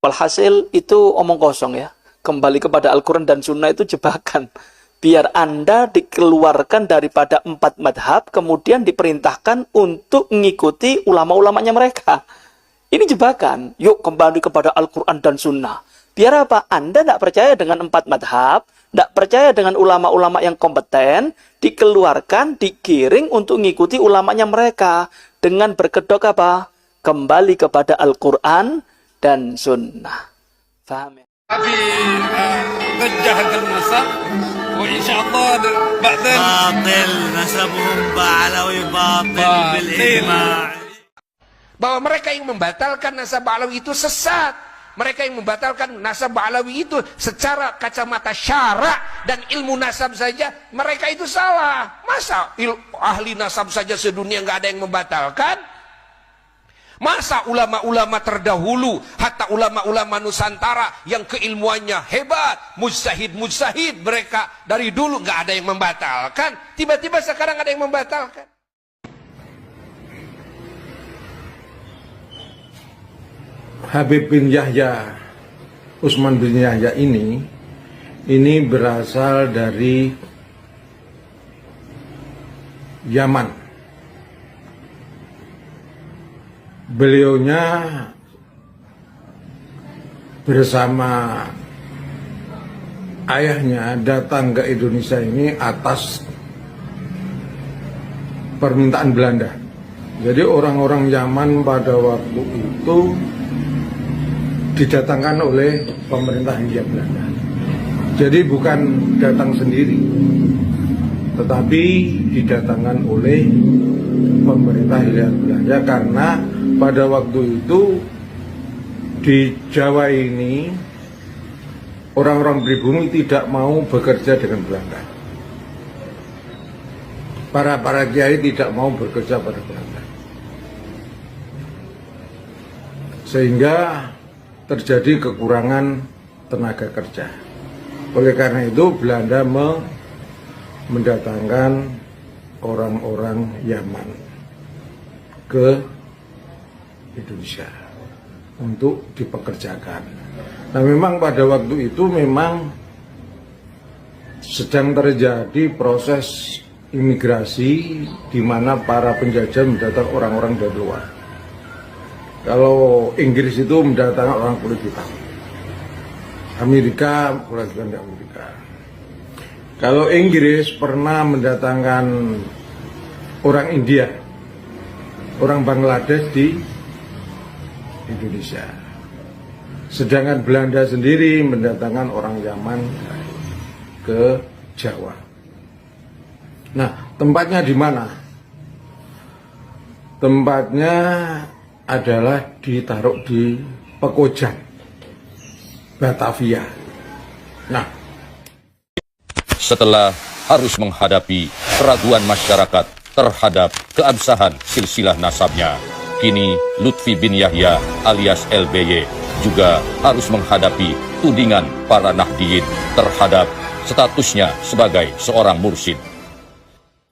Walhasil itu omong kosong ya. Kembali kepada Al-Quran dan Sunnah itu jebakan. Biar Anda dikeluarkan daripada 4 madhab, kemudian diperintahkan untuk mengikuti ulama-ulamanya mereka. Ini jebakan. Yuk kembali kepada Al-Quran dan Sunnah. Biar apa? Anda tidak percaya dengan 4 madhab, tidak percaya dengan ulama-ulama yang kompeten, dikeluarkan, digiring untuk mengikuti ulamanya mereka. Dengan berkedok apa? Kembali kepada Al-Quran dan Sunnah. Faham ya? في وجه النسب وإن شاء الله بعدين باطل نسبهم بعلوي باطل بالإجماع. Bahwa mereka yang membatalkan nasab Alawi itu sesat. Mereka yang membatalkan nasab Alawi itu secara kacamata syarak dan ilmu nasab saja, mereka itu salah. Masa ahli nasab saja sedunia nggak ada yang membatalkan? Masa ulama-ulama terdahulu, hatta ulama-ulama Nusantara yang keilmuannya hebat, mujtahid mereka dari dulu nggak ada yang membatalkan, tiba-tiba sekarang ada yang membatalkan. Habib bin Yahya, Utsman bin Yahya ini berasal dari Yaman. Beliaunya bersama ayahnya datang ke Indonesia ini atas permintaan Belanda. Jadi orang-orang Yaman pada waktu itu didatangkan oleh pemerintah Hindia Belanda. Jadi bukan datang sendiri, tetapi didatangkan oleh pemerintah Hindia Belanda karena pada waktu itu di Jawa ini orang-orang pribumi tidak mau bekerja dengan Belanda. Para kiai tidak mau bekerja pada Belanda. Sehingga terjadi kekurangan tenaga kerja. Oleh karena itu Belanda mendatangkan orang-orang Yaman ke Indonesia untuk dipekerjakan. Nah memang pada waktu itu memang sedang terjadi proses imigrasi di mana para penjajah mendatang orang-orang dari luar. Kalau Inggris itu mendatangkan orang kulit hitam, Amerika kulit hitam di Amerika. Kalau Inggris pernah mendatangkan orang India, orang Bangladesh di Indonesia. Sedangkan Belanda sendiri mendatangkan orang Yaman ke Jawa. Nah, tempatnya di mana? Tempatnya adalah ditaruh di Pekojan, Batavia. Nah, setelah harus menghadapi keraguan masyarakat terhadap keabsahan silsilah nasabnya, kini Lutfi bin Yahya alias LBY juga harus menghadapi tudingan para Nahdiyin terhadap statusnya sebagai seorang mursyid.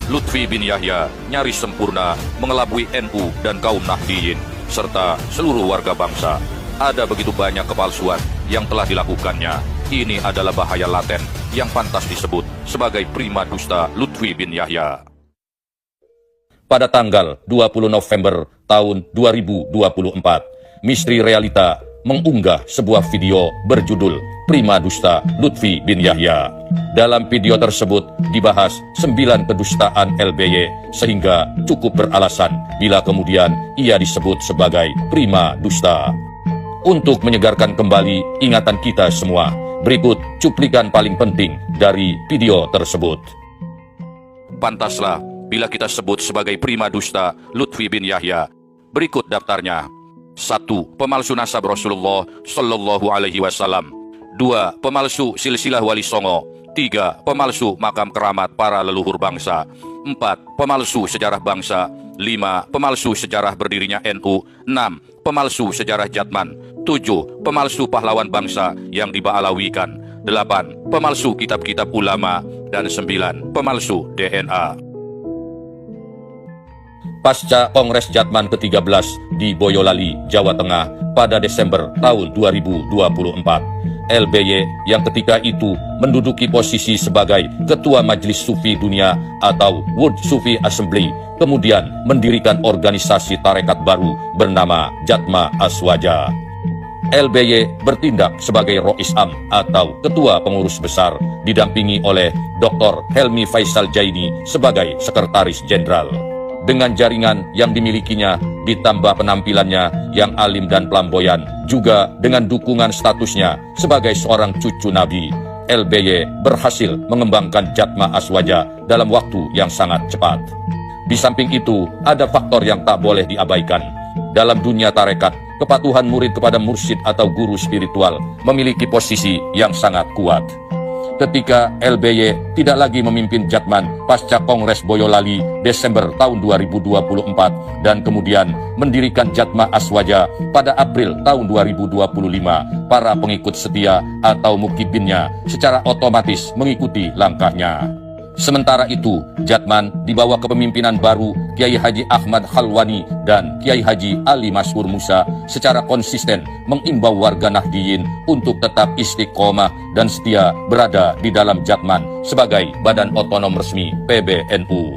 Lutfi bin Yahya nyaris sempurna mengelabui NU dan kaum Nahdiyin serta seluruh warga bangsa. Ada begitu banyak kepalsuan yang telah dilakukannya. Ini adalah bahaya laten yang pantas disebut sebagai prima dusta Lutfi bin Yahya. Pada tanggal 20 November tahun 2024, Misteri Realita mengunggah sebuah video berjudul Prima Dusta Lutfi bin Yahya. Dalam video tersebut dibahas 9 kedustaan LBY sehingga cukup beralasan bila kemudian ia disebut sebagai prima dusta. Untuk menyegarkan kembali ingatan kita semua, berikut cuplikan paling penting dari video tersebut. Pantaslah bila kita sebut sebagai prima dusta Lutfi bin Yahya. Berikut daftarnya. 1. Pemalsu nasab Rasulullah Sallallahu Alaihi Wasallam. 2. Pemalsu silsilah Wali Songo. 3. Pemalsu makam keramat para leluhur bangsa. 4. Pemalsu sejarah bangsa. 5. Pemalsu sejarah berdirinya NU. 6. Pemalsu sejarah Jatman. 7. Pemalsu pahlawan bangsa yang dibaalawikan. 8. Pemalsu kitab-kitab ulama. Dan 9. Pemalsu DNA. pasca Kongres Jatman ke-13 di Boyolali, Jawa Tengah pada Desember tahun 2024. LBY yang ketika itu menduduki posisi sebagai Ketua Majelis Sufi Dunia atau World Sufi Assembly, kemudian mendirikan organisasi tarekat baru bernama Jatma Aswaja. LBY bertindak sebagai Rois Am atau Ketua Pengurus Besar, didampingi oleh Dr. Helmi Faisal Jaini sebagai Sekretaris Jenderal. Dengan jaringan yang dimilikinya, ditambah penampilannya yang alim dan flamboyan, juga dengan dukungan statusnya sebagai seorang cucu Nabi, LBY berhasil mengembangkan Jatma Aswaja dalam waktu yang sangat cepat. Di samping itu, ada faktor yang tak boleh diabaikan. Dalam dunia tarekat, kepatuhan murid kepada mursyid atau guru spiritual memiliki posisi yang sangat kuat. Ketika LBY tidak lagi memimpin Jatman pasca Kongres Boyolali Desember tahun 2024 dan kemudian mendirikan Jatma Aswaja pada April tahun 2025, para pengikut setia atau mukibinnya secara otomatis mengikuti langkahnya. Sementara itu, Jatman di bawah kepemimpinan baru Kiai Haji Ahmad Khalwani dan Kiai Haji Ali Maskur Musa secara konsisten mengimbau warga Nahdiyin untuk tetap istiqomah dan setia berada di dalam Jatman sebagai badan otonom resmi PBNU.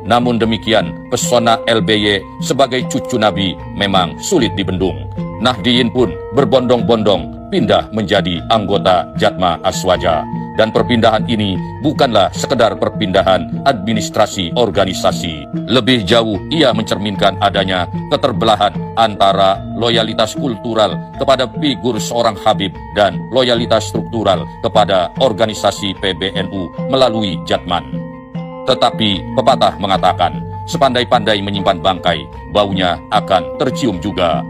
Namun demikian, pesona LBY sebagai cucu Nabi memang sulit dibendung. Nahdiyin pun berbondong-bondong pindah menjadi anggota Jatma Aswaja. Dan perpindahan ini bukanlah sekedar perpindahan administrasi organisasi. Lebih jauh, ia mencerminkan adanya keterbelahan antara loyalitas kultural kepada figur seorang Habib dan loyalitas struktural kepada organisasi PBNU melalui Jatman. Tetapi pepatah mengatakan, sepandai-pandai menyimpan bangkai, baunya akan tercium juga.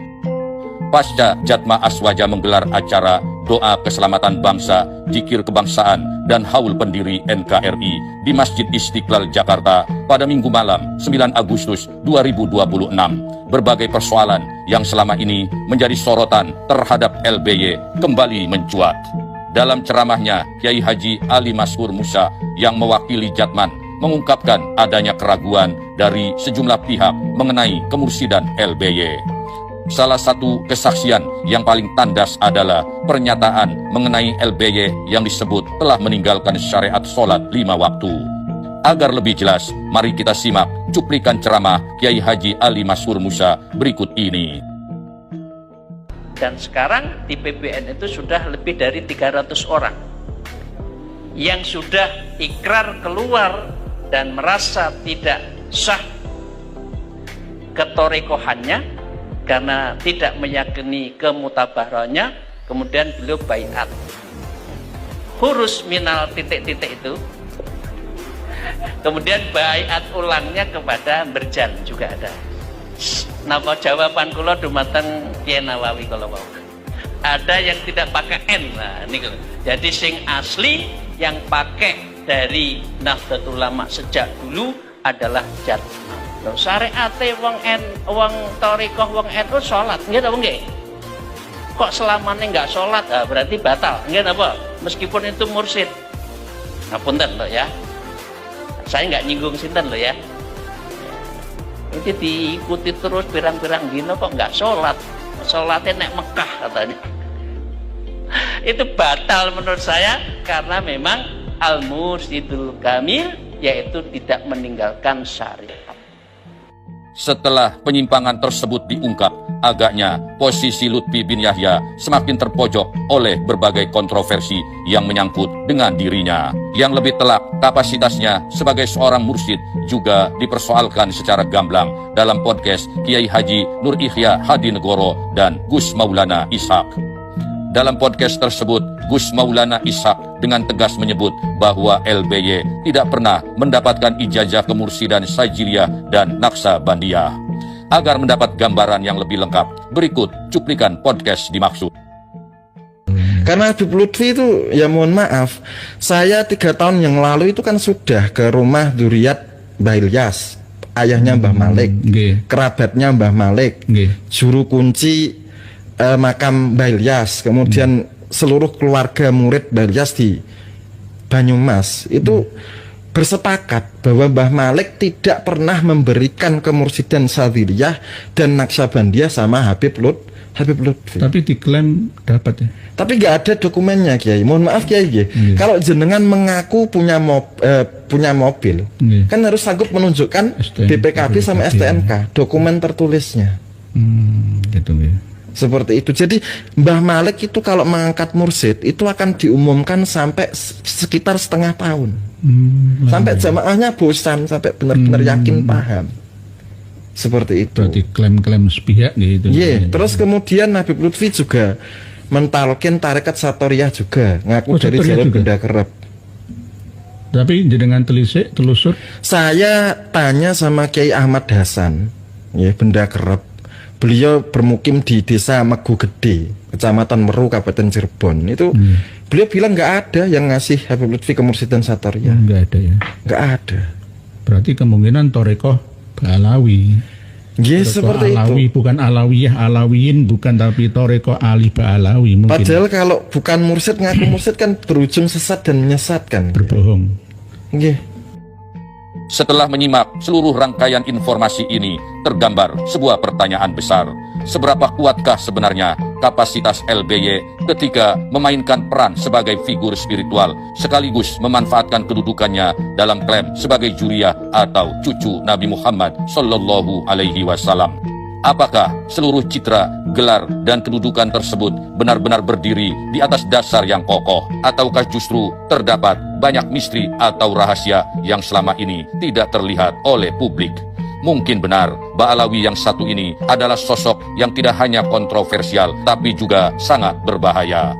Pasca Jatma Aswaja menggelar acara doa keselamatan bangsa, zikir kebangsaan, dan haul pendiri NKRI di Masjid Istiqlal Jakarta pada Minggu malam 9 Agustus 2026. Berbagai persoalan yang selama ini menjadi sorotan terhadap LBY kembali mencuat. Dalam ceramahnya, Kiai Haji Ali Maskur Musa yang mewakili Jatman mengungkapkan adanya keraguan dari sejumlah pihak mengenai kemursidan LBY. Salah satu kesaksian yang paling tandas adalah pernyataan mengenai LBY yang disebut telah meninggalkan syariat sholat 5 waktu. Agar lebih jelas, mari kita simak cuplikan ceramah Kiai Haji Ali Maskur Musa berikut ini. Dan sekarang di PBN itu sudah lebih dari 300 orang yang sudah ikrar keluar dan merasa tidak sah ketorekohannya karena tidak meyakini kemutabarannya, kemudian beliau baiat. Hurus minal titik-titik itu, kemudian baiat ulangnya kepada Berjan juga ada. Napa jawaban kula dumateng Kiai Nawawi kalau mau. Ada yang tidak pakai N, nah ini. Jadi sing asli yang pakai dari Nahdlatul Ulama sejak dulu adalah Jatman. Syariate wong thariqah wong NU salat, nggih apa nggih? Kok selamanya nggak sholat, berarti batal, nggih apa? Meskipun itu mursyid. Ngapunten loh ya. Saya nggak nyinggung sinten loh ya. Itu diikuti terus pirang-pirang dino kok nggak sholat. Sholatnya nek Mekah katanya. Itu batal menurut saya karena memang al-mursyidul kamil, yaitu tidak meninggalkan syariat. Setelah penyimpangan tersebut diungkap, agaknya posisi Lutfi bin Yahya semakin terpojok oleh berbagai kontroversi yang menyangkut dengan dirinya. Yang lebih telak, kapasitasnya sebagai seorang mursyid juga dipersoalkan secara gamblang dalam podcast Kiai Haji Nur Ihya Hadinegoro dan Gus Maulana Ishak. Dalam podcast tersebut, Gus Maulana Ishak dengan tegas menyebut bahwa LBY tidak pernah mendapatkan ijazah kemursidan Sajiliyah dan Naksabandiyah. Agar mendapat gambaran yang lebih lengkap, berikut cuplikan podcast dimaksud. Karena Habib Lutfi itu, ya mohon maaf, saya 3 tahun yang lalu itu kan sudah ke rumah Dzurriyyat Mbah Ilyas, ayahnya Mbah Malik, kerabatnya Mbah Malik, juru kunci makam Mbah Ilyas, kemudian seluruh keluarga murid Mbah Ilyas di Banyumas. Itu bersepakat bahwa Mbah Malik tidak pernah memberikan kemursidan Syadziliyah dan Naksabandiyah sama Habib Lutfi. Tapi diklaim dapat ya. Tapi nggak ada dokumennya, Kiai. Mohon maaf, Kiai. Kalau jenengan mengaku punya mobil, kan harus sanggup menunjukkan BPKB sama STNK, dokumen tertulisnya. Gitu ya. Seperti itu. Jadi Mbah Malik itu kalau mengangkat mursid itu akan diumumkan sampai sekitar setengah tahun. Sampai jamaahnya bosan, sampai benar-benar yakin paham. Seperti itu. Berarti klaim-klaim sepihak gitu. Iya. Terus kemudian Habib Lutfi juga mentalkin tarekat Satoriyah juga, ngaku dari jalur benda kerep. Tapi dengan telusur, saya tanya sama Kiai Ahmad Hasan, ya, benda kerep. Beliau bermukim di desa Megu Gede, Kecamatan Meru, Kabupaten Cirebon. Itu beliau bilang nggak ada yang ngasih Habib Lutfi kemursidan Satoriyah. Nggak ada ya. Nggak ada. Berarti kemungkinan Torekoh Alawi. Yes, seperti Alawi, itu. bukan Alawiyah, Alawiyin bukan, tapi Torekoh Ali Alawi mungkin. Padahal kalau bukan mursid ngaku mursid kan berujung sesat dan menyesatkan. Berbohong. Nggih. Setelah menyimak seluruh rangkaian informasi ini, tergambar sebuah pertanyaan besar. Seberapa kuatkah sebenarnya kapasitas LBY ketika memainkan peran sebagai figur spiritual sekaligus memanfaatkan kedudukannya dalam klaim sebagai juriyah atau cucu Nabi Muhammad Sallallahu Alaihi Wasallam? Apakah seluruh citra, gelar, dan kedudukan tersebut benar-benar berdiri di atas dasar yang kokoh? Ataukah justru terdapat banyak misteri atau rahasia yang selama ini tidak terlihat oleh publik? Mungkin benar, Ba'alawi yang satu ini adalah sosok yang tidak hanya kontroversial, tapi juga sangat berbahaya.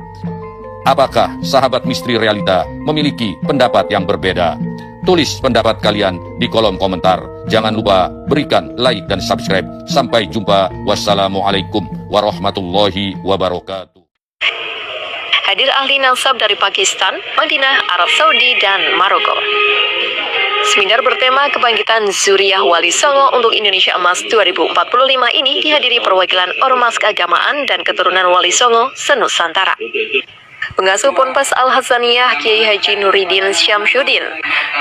Apakah sahabat misteri realita memiliki pendapat yang berbeda? Tulis pendapat kalian di kolom komentar. Jangan lupa berikan like dan subscribe. Sampai jumpa. Wassalamualaikum warahmatullahi wabarakatuh. Hadir ahli nasab dari Pakistan, Madinah, Arab Saudi, dan Maroko. Seminar bertema Kebangkitan Zuriyah Wali Songo untuk Indonesia Emas 2045 ini dihadiri perwakilan Ormas Keagamaan dan Keturunan Wali Songo se-Nusantara. Pengasuh Ponpes Al-Hasaniyah Kiai Haji Nuridin Syamsuddin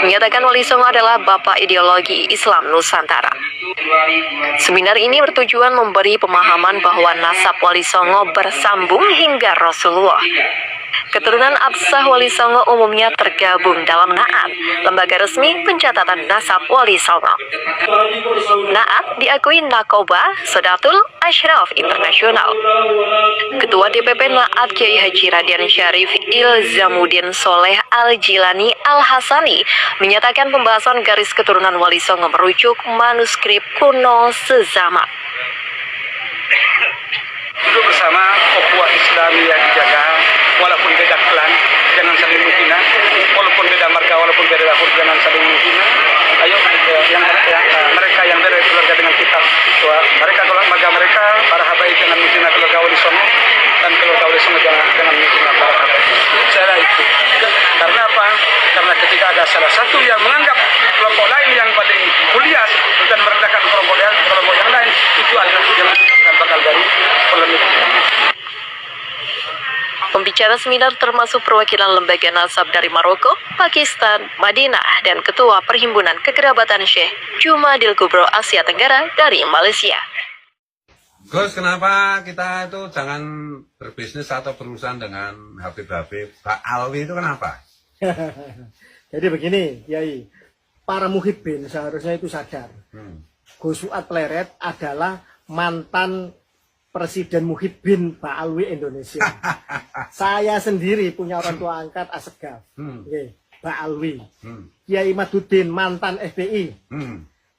menyatakan Wali Songo adalah bapak ideologi Islam Nusantara. Seminar ini bertujuan memberi pemahaman bahwa nasab Wali Songo bersambung hingga Rasulullah. Keturunan Absah Wali Songo umumnya tergabung dalam Naat, lembaga resmi pencatatan nasab Wali Songo. Naat diakui Nakoba Sodatul Ashraf Internasional. Ketua DPP Naat Kiai Haji Radian Syarif Ilzamuddin Soleh Al-Jilani Al-Hasani menyatakan pembahasan garis keturunan Wali Songo merujuk manuskrip kuno sezaman. Duduk bersama ukhuwah Islam yang dijaga, walaupun beda klan, jangan saling menghina, walaupun beda marga, walaupun beda lahir, jangan saling menghina. Ayo, mereka yang beda keluarga dengan kita, mereka keluarga mereka, para habaib jangan menghina keluarga Wali Songo, dan keluarga Wali Songo jangan menghina para habaib. Cara itu. Karena apa? Karena ketika ada salah satu yang menganggap kelompok lain yang paling mulia dan merendahkan kelompok yang lain, itu adalah yang bakal dari polemik. Pembicara seminar termasuk perwakilan lembaga nasab dari Maroko, Pakistan, Madinah, dan Ketua Perhimpunan Kekerabatan Syekh Jumadil Kubro Asia Tenggara dari Malaysia. Gus, kenapa kita itu jangan berbisnis atau berurusan dengan Habib-Habib Ba'alawi itu kenapa? Jadi begini, Kiai, para muhibbin seharusnya itu sadar. Gus Fuad Pleret adalah mantan Presiden Muhibbin Ba'alawi Indonesia. Saya sendiri punya orang tua angkat Asegaf, Ba'alawi. Kiai Maduddin mantan FPI.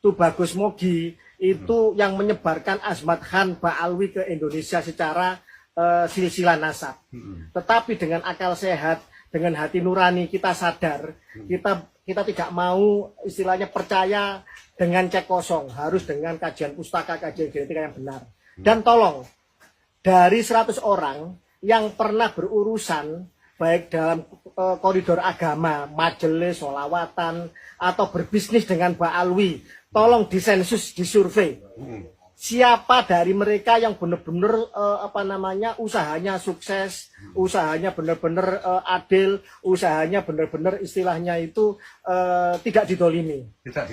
Itu Bagus Mogi itu yang menyebarkan Azmat Khan Ba'alawi ke Indonesia secara silsilah nasab. Tetapi dengan akal sehat, dengan hati nurani kita sadar, kita tidak mau istilahnya percaya dengan cek kosong, harus dengan kajian pustaka, kajian genetika yang benar. Dan tolong, dari 100 orang yang pernah berurusan baik dalam koridor agama, majelis, sholawatan, atau berbisnis dengan Ba'alawi, tolong disensus, disurvei. siapa dari mereka yang benar-benar usahanya sukses, usahanya benar-benar adil, usahanya benar-benar istilahnya itu tidak didolimi, tidak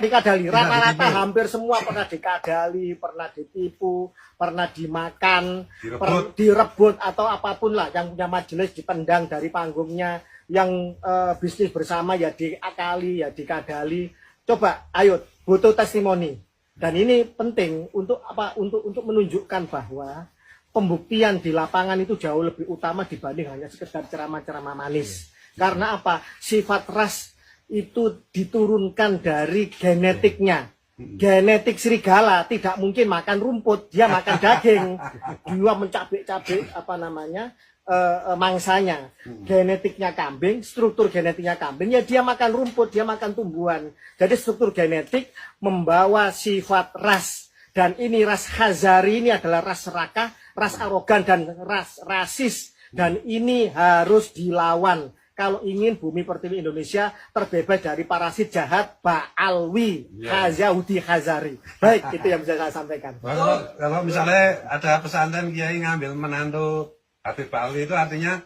dikadali. Rata-rata hampir semua pernah dikadali, pernah ditipu, pernah dimakan, direbut atau apapun lah, yang punya majelis dipendang dari panggungnya, yang bisnis bersama ya diakali, ya dikadali. Coba ayo butuh testimoni. Dan ini penting untuk apa? Untuk menunjukkan bahwa pembuktian di lapangan itu jauh lebih utama dibanding hanya sekedar ceramah-ceramah manis. Karena apa? Sifat ras itu diturunkan dari genetiknya. Genetik serigala tidak mungkin makan rumput, dia makan daging. Dia mencabik-cabik mangsanya. Genetiknya kambing, struktur genetiknya kambing, ya dia makan rumput, dia makan tumbuhan. Jadi struktur genetik membawa sifat ras. Dan ini ras Khazari ini adalah ras serakah, ras arogan dan ras rasis. Dan ini harus dilawan kalau ingin bumi pertiwi Indonesia terbebas dari parasit jahat Ba'alwi, Yahudi Khazari. Baik, itu yang bisa saya sampaikan. Kalau misalnya ada pesantren kiai ngambil menantu Habib Ba'alwi, itu artinya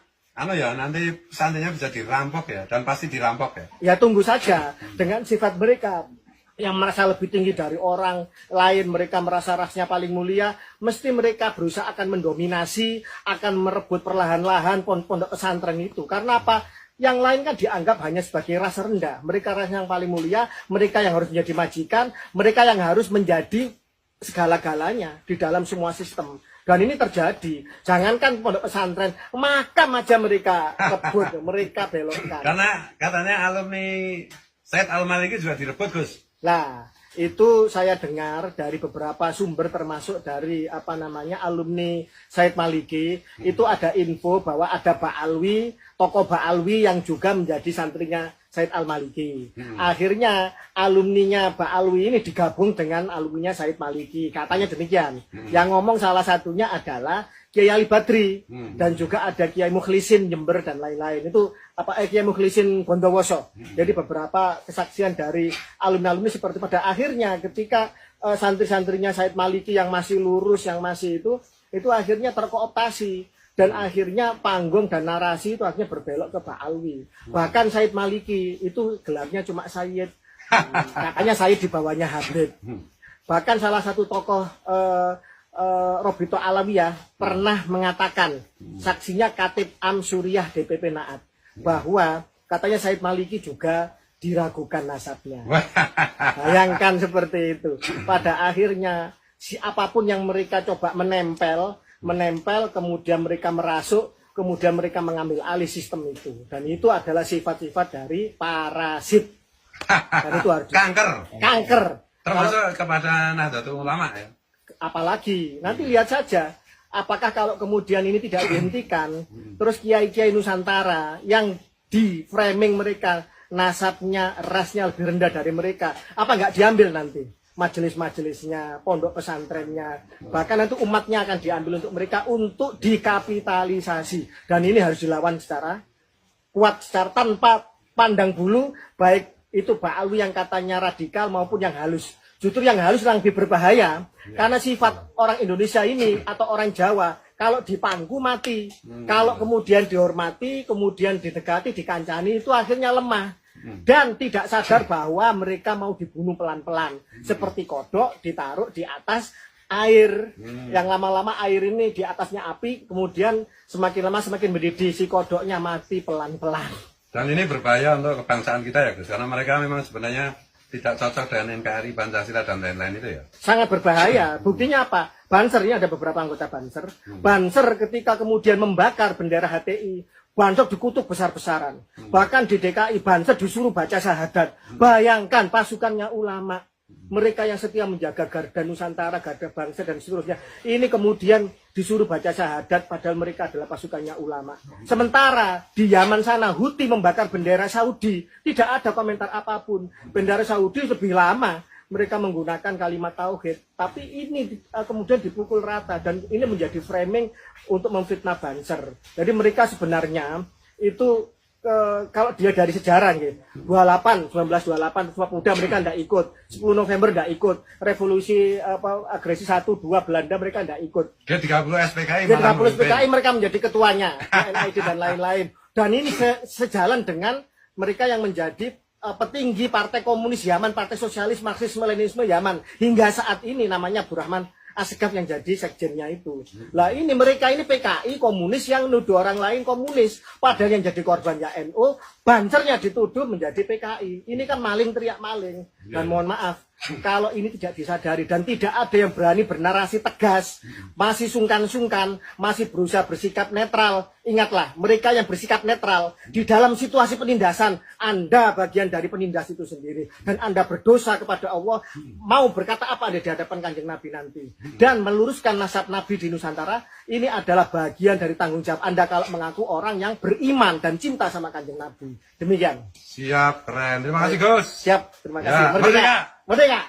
nanti pesantrennya bisa dirampok ya, dan pasti dirampok ya. Ya tunggu saja, dengan sifat mereka yang merasa lebih tinggi dari orang lain, mereka merasa rasnya paling mulia, mesti mereka berusaha akan mendominasi, akan merebut perlahan-lahan pondok pesantren itu. Karena apa? Yang lain kan dianggap hanya sebagai ras rendah. Mereka ras yang paling mulia, mereka yang harus menjadi majikan, mereka yang harus menjadi segala-galanya di dalam semua sistem. Dan ini terjadi. Jangankan pondok pesantren, makam aja mereka rebut, mereka belokkan. Karena katanya alumni Said Al-Maliki juga direbut, Gus. Nah, itu saya dengar dari beberapa sumber, termasuk dari alumni Said Maliki. Itu ada info bahwa ada Ba'alwi, tokoh Ba'alwi yang juga menjadi santrinya Said Al-Maliki. Akhirnya alumninya Ba'alwi ini digabung dengan alumninya Said Maliki. Katanya demikian. Yang ngomong salah satunya adalah Kiai Ali Badri, dan juga ada Kiai Mukhlisin Jember dan lain-lain. Itu Kiai Mukhlisin Bondowoso. Jadi beberapa kesaksian dari alumni-alumni seperti pada akhirnya ketika santri-santrinya Said Maliki yang masih lurus, yang masih itu akhirnya terkooptasi. Dan akhirnya panggung dan narasi itu akhirnya berbelok ke Ba'alwi. Bahkan Said Maliki itu gelarnya cuma Sayyid. Katanya Sayyid di bawahnya Habib. Bahkan salah satu tokoh Robito Alawiyah pernah mengatakan, saksinya Katib Am Suriyah DPP Naat, bahwa katanya Said Maliki juga diragukan nasabnya. Bayangkan seperti itu. Pada akhirnya apapun yang mereka coba menempel, kemudian mereka merasuk, kemudian mereka mengambil alih sistem itu. Dan itu adalah sifat-sifat dari parasit. Dan itu harus kanker. Termasuk kepada Nahdlatul Ulama ya. Apalagi, nanti lihat saja, apakah kalau kemudian ini tidak dihentikan, terus kiai-kiai Nusantara yang di framing mereka, nasabnya, rasnya lebih rendah dari mereka, apa nggak diambil nanti? Majelis-majelisnya, pondok pesantrennya, bahkan nanti umatnya akan diambil untuk mereka untuk dikapitalisasi. Dan ini harus dilawan secara kuat, secara tanpa pandang bulu, baik itu Ba'alwi yang katanya radikal maupun yang halus. Justru yang halus yang lebih berbahaya, karena sifat orang Indonesia ini atau orang Jawa, kalau dipangku mati, kalau kemudian dihormati, kemudian didekati, dikancani, itu akhirnya lemah. Dan tidak sadar bahwa mereka mau dibunuh pelan-pelan. Seperti kodok ditaruh di atas air. Yang lama-lama air ini di atasnya api, kemudian semakin lama semakin mendidih, si kodoknya mati pelan-pelan. Dan ini berbahaya untuk kebangsaan kita ya Gus, karena mereka memang sebenarnya tidak cocok dengan NKRI, Pancasila, dan lain-lain itu ya. Sangat berbahaya. Buktinya apa? Banser, ini ada beberapa anggota Banser. Banser ketika kemudian membakar bendera HTI, Banser dikutuk besar-besaran. Bahkan di DKI Banser disuruh baca syahadat. Bayangkan pasukannya ulama, mereka yang setia menjaga Garda Nusantara, Garda Bangsa dan seterusnya. Ini kemudian disuruh baca syahadat padahal mereka adalah pasukannya ulama. Sementara di Yaman sana Houthi membakar bendera Saudi, tidak ada komentar apapun. Bendera Saudi lebih lama mereka menggunakan kalimat tauhid, tapi ini kemudian dipukul rata dan ini menjadi framing untuk memfitnah Banser. Jadi mereka sebenarnya itu kalau dia dari sejarah gitu, 1928 Sumpah Pemuda mereka tidak ikut, 10 November tidak ikut, revolusi agresi 1, 2 Belanda mereka tidak ikut, G30 SPKI G30 SPKI mereka menjadi ketuanya, NID dan lain-lain. Dan ini sejalan dengan mereka yang menjadi petinggi Partai Komunis Yaman, Partai Sosialis Marxisme Leninisme Yaman hingga saat ini, namanya Abdurrahman Assegaf yang jadi sekjennya itu. Lah ini mereka ini PKI komunis yang nuduh orang lain komunis, padahal yang jadi korbannya NU, bancernya dituduh menjadi PKI. Ini kan maling teriak maling. Dan mohon maaf, kalau ini tidak disadari dan tidak ada yang berani bernarasi tegas, masih sungkan-sungkan, masih berusaha bersikap netral. Ingatlah, mereka yang bersikap netral di dalam situasi penindasan, Anda bagian dari penindas itu sendiri, dan Anda berdosa kepada Allah. Mau berkata apa Anda di hadapan Kanjeng Nabi nanti, dan meluruskan nasab Nabi di Nusantara, ini adalah bagian dari tanggung jawab Anda kalau mengaku orang yang beriman dan cinta sama Kanjeng Nabi. Demikian. Siap, keren. Terima kasih, Gus. Siap, terima kasih. Ya, merdeka. Merdeka.